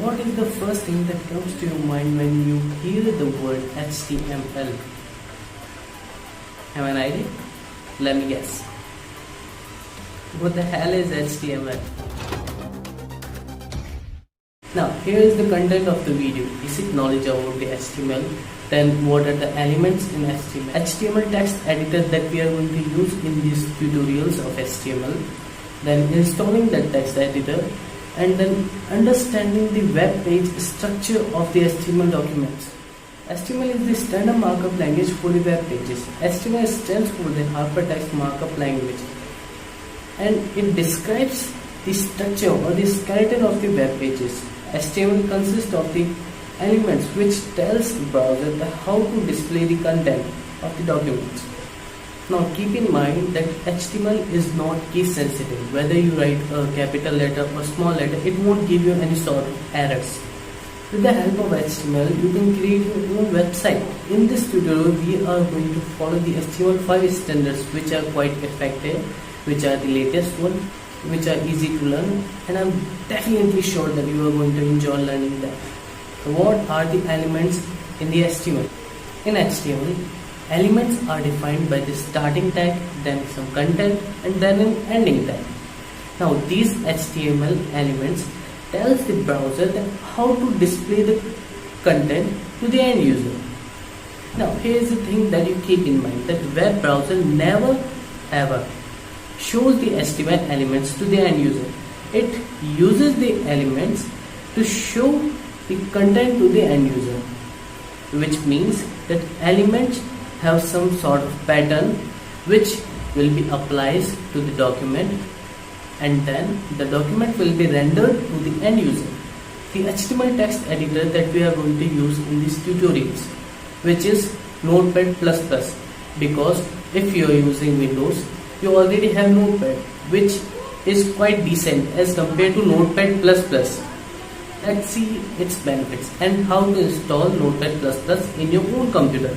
What is the first thing that comes to your mind when you hear the word HTML? Have an idea? Let me guess. What the hell is HTML? Now, here is the content of the video. Basic knowledge about the HTML. Then what are the elements in HTML? HTML text editor that we are going to use in these tutorials of HTML. Then installing that text editor. And then understanding the web page structure of the HTML documents. HTML is the standard markup language for the web pages. HTML stands for the hypertext markup language, and it describes the structure or the skeleton of the web pages. HTML consists of the elements which tells the browser how to display the content of the documents. Now keep in mind that HTML is not case sensitive. Whether you write a capital letter or small letter, it won't give you any sort of errors. With the help of HTML, you can create your own website. In this tutorial, we are going to follow the HTML5 standards, which are quite effective, which are the latest one, which are easy to learn, and I'm definitely sure that you are going to enjoy learning them. So what are the elements in the HTML? In HTML, elements are defined by the starting tag, then some content, and then an ending tag. Now these HTML elements tells the browser that how to display the content to the end user. Now here is the thing that you keep in mind, that web browser never ever shows the HTML elements to the end user. It uses the elements to show the content to the end user, which means that elements have some sort of pattern which will be applied to the document, and then the document will be rendered to the end user. The HTML text editor that we are going to use in these tutorials, which is Notepad++, because if you are using Windows, you already have Notepad, which is quite decent as compared to Notepad++. Let's see its benefits and how to install Notepad++ in your own computer.